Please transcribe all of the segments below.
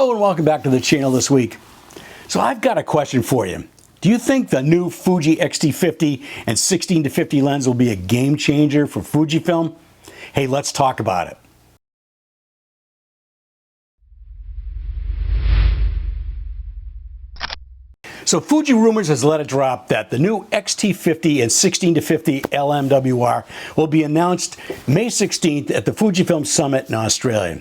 Hello and welcome back to the channel this week. So I've got a question for you. Do you think the new Fuji X-T50 and 16-50 lens will be a game changer for Fujifilm? Hey, let's talk about it. So Fuji Rumors has let it drop that the new X-T50 and 16-50 LMWR will be announced May 16th at the Fujifilm Summit in Australia.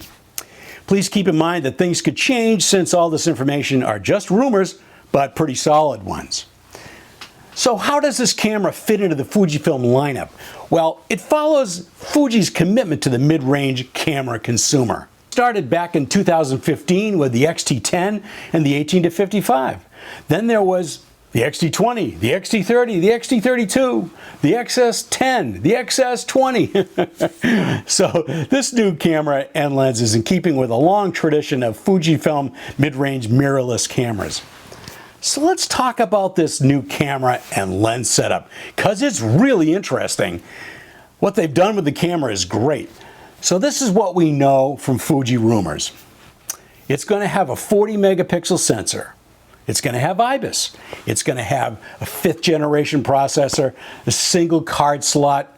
Please keep in mind that things could change since all this information are just rumors, but pretty solid ones. So how does this camera fit into the Fujifilm lineup? Well, it follows Fuji's commitment to the mid-range camera consumer. Started back in 2015 with the X-T10 and the 18-55. Then there was the X-T20, the X-T30, the X-T32, the XS10, the XS20. So this new camera and lens is in keeping with a long tradition of Fujifilm mid-range mirrorless cameras. So let's talk about this new camera and lens setup, because it's really interesting. What they've done with the camera is great. So this is what we know from Fuji Rumors. It's going to have a 40 megapixel sensor. It's going to have IBIS. It's going to have a 5th generation processor, a single card slot,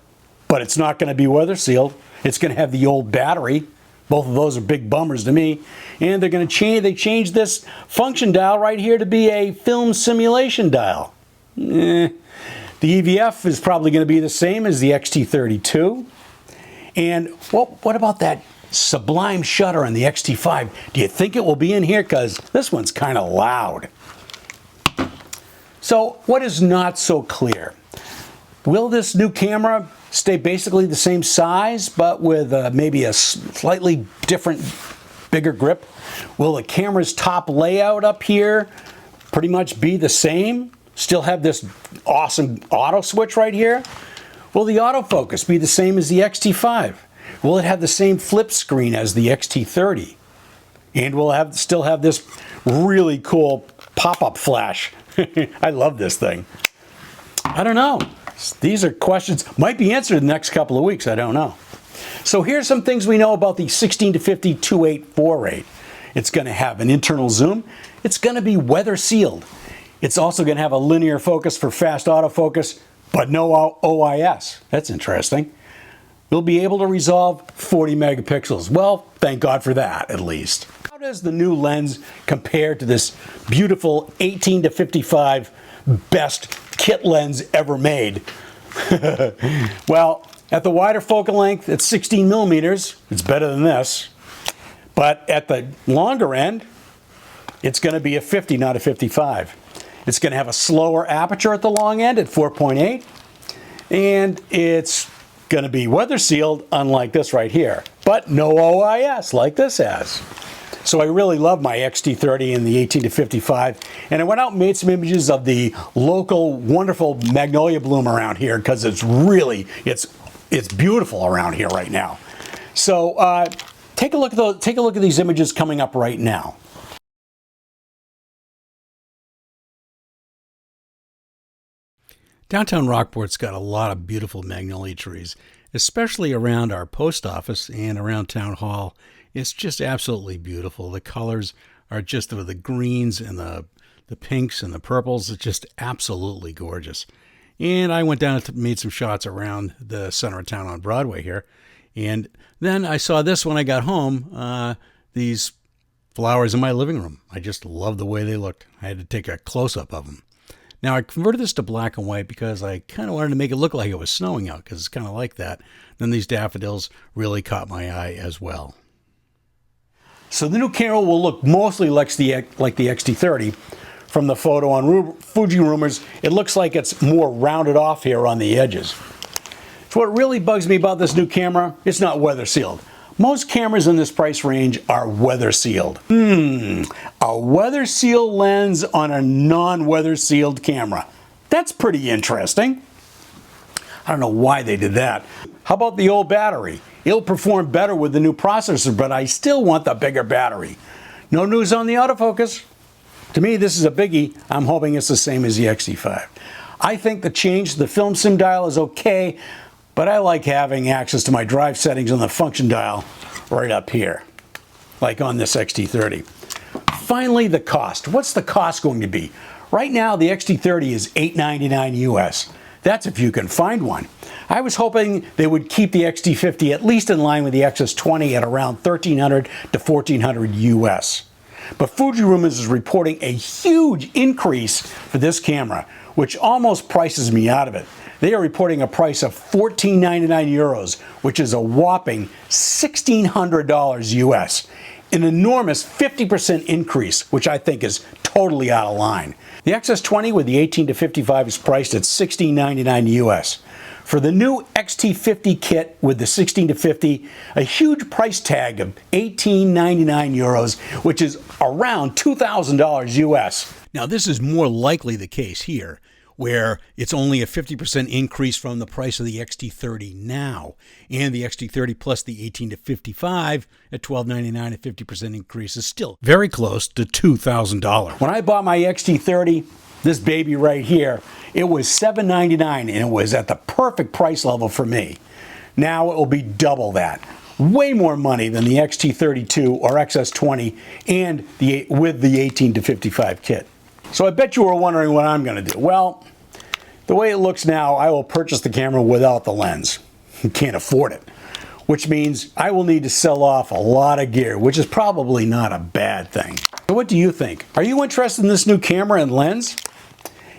but it's not going to be weather sealed. It's going to have the old battery. Both of those are big bummers to me. And they're going to change this function dial right here to be a film simulation dial. The EVF is probably going to be the same as the X-T32. And what about that sublime shutter on the X-T5? Do you think it will be in here? Because this one's kind of loud. So what is not so clear? Will this new camera stay basically the same size, but with maybe a slightly different, bigger grip? Will the camera's top layout up here pretty much be the same? Still have this awesome auto switch right here? Will the autofocus be the same as the X-T5? Will it have the same flip screen as the X-T30? And will it still have this really cool pop-up flash? I love this thing. I don't know. These are questions, might be answered in the next couple of weeks, I don't know. So here's some things we know about the 16-50 2.8/4.8. It's going to have an internal zoom. It's going to be weather sealed. It's also going to have a linear focus for fast autofocus, but no OIS. That's interesting. We'll be able to resolve 40 megapixels. Well, thank God for that, at least. How does the new lens compare to this beautiful 18-55 best kit lens ever made? Well, at the wider focal length, it's 16 millimeters. It's better than this. But at the longer end, it's going to be a 50, not a 55. It's going to have a slower aperture at the long end at 4.8. And it's going to be weather sealed, unlike this right here. But no OIS like this has. So I really love my X-T30 and the 18-55. And I went out and made some images of the local wonderful Magnolia bloom around here, because it's really, it's beautiful around here right now. So take a look at these images coming up right now. Downtown Rockport's got a lot of beautiful magnolia trees, especially around our post office and around Town Hall. It's just absolutely beautiful. The colors are just the greens and the pinks and the purples. It's just absolutely gorgeous. And I went down and made some shots around the center of town on Broadway here. And then I saw this when I got home, these flowers in my living room. I just loved the way they looked. I had to take a close-up of them. Now, I converted this to black and white because I kind of wanted to make it look like it was snowing out, because it's kind of like that. Then these daffodils really caught my eye as well. So the new camera will look mostly like the X-T30. From the photo on Fuji Rumors, it looks like it's more rounded off here on the edges. So what really bugs me about this new camera, it's not weather sealed. Most cameras in this price range are weather sealed. A weather sealed lens on a non-weather sealed camera. That's pretty interesting. I don't know why they did that. How about the old battery? It'll perform better with the new processor, but I still want the bigger battery. No news on the autofocus. To me, this is a biggie. I'm hoping it's the same as the X-T5. I think the change to the film sim dial is okay, but I like having access to my drive settings on the function dial right up here, like on this X-T30. finally, the cost. What's the cost going to be? Right now, the X-T30 is $899 US. That's if you can find one. I was hoping they would keep the X-T50 at least in line with the XS20 at around $1,300 to $1,400 US. But Fuji is reporting a huge increase for this camera, which almost prices me out of it. They are reporting a price of €14.99 euros, which is a whopping $1,600 US. An enormous 50% increase, which I think is totally out of line. The XS20 with the 18 to 55 is priced at $16.99 US. For the new X-T50 kit with the 16 to 50, a huge price tag of $18.99 euros, which is around $2,000 US. Now, this is more likely the case here, where it's only a 50% increase from the price of the X-T30 now, and the X-T30 plus the 18 to 55 at $12.99, a 50% increase is still very close to $2,000. When I bought my X-T30, this baby right here, it was $7.99 and it was at the perfect price level for me. Now it will be double that. Way more money than the X-T32 or XS20 and with the 18 to 55 kit. So I bet you were wondering what I'm going to do. Well, the way it looks now, I will purchase the camera without the lens. Can't afford it. Which means I will need to sell off a lot of gear, which is probably not a bad thing. So what do you think? Are you interested in this new camera and lens?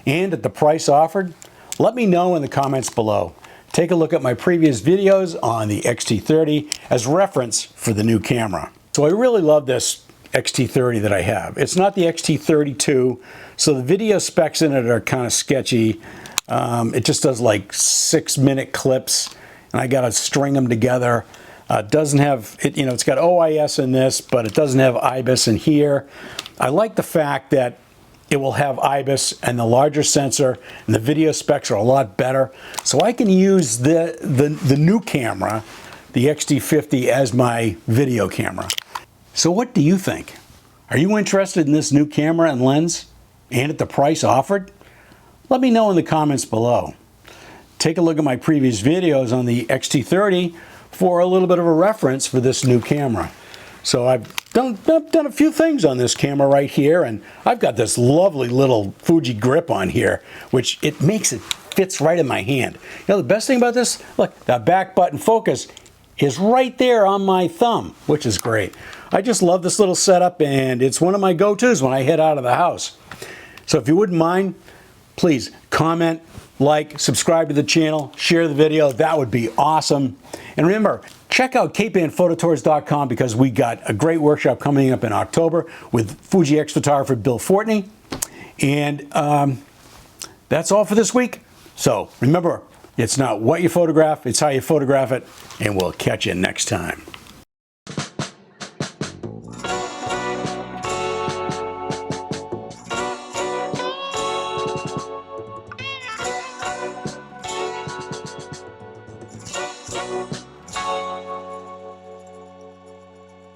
And at the price offered? Let me know in the comments below. Take a look at my previous videos on the X-T30 as reference for the new camera. So I really love this X-T30 that I have. It's not the X-T32, so the video specs in it are kind of sketchy. It just does like 6-minute clips, and I gotta string them together. Doesn't have, it's got OIS in this, but it doesn't have IBIS in here. I like the fact that it will have IBIS and the larger sensor, and the video specs are a lot better. So I can use the new camera, the X-T50, as my video camera. So what do you think? Are you interested in this new camera and lens and at the price offered? Let me know in the comments below. Take a look at my previous videos on the X-T30 for a little bit of a reference for this new camera. So I've done a few things on this camera right here, and I've got this lovely little Fuji grip on here, which it makes it fits right in my hand. You know the best thing about this? Look, that back button focus is right there on my thumb, which is great. I just love this little setup, and it's one of my go-tos when I head out of the house. So if you wouldn't mind, please comment, like, subscribe to the channel, share the video. That would be awesome. And remember, check out capebandphototours.com because we got a great workshop coming up in October with Fuji X photographer Bill Fortney. And that's all for this week. So remember, it's not what you photograph, it's how you photograph it, and we'll catch you next time.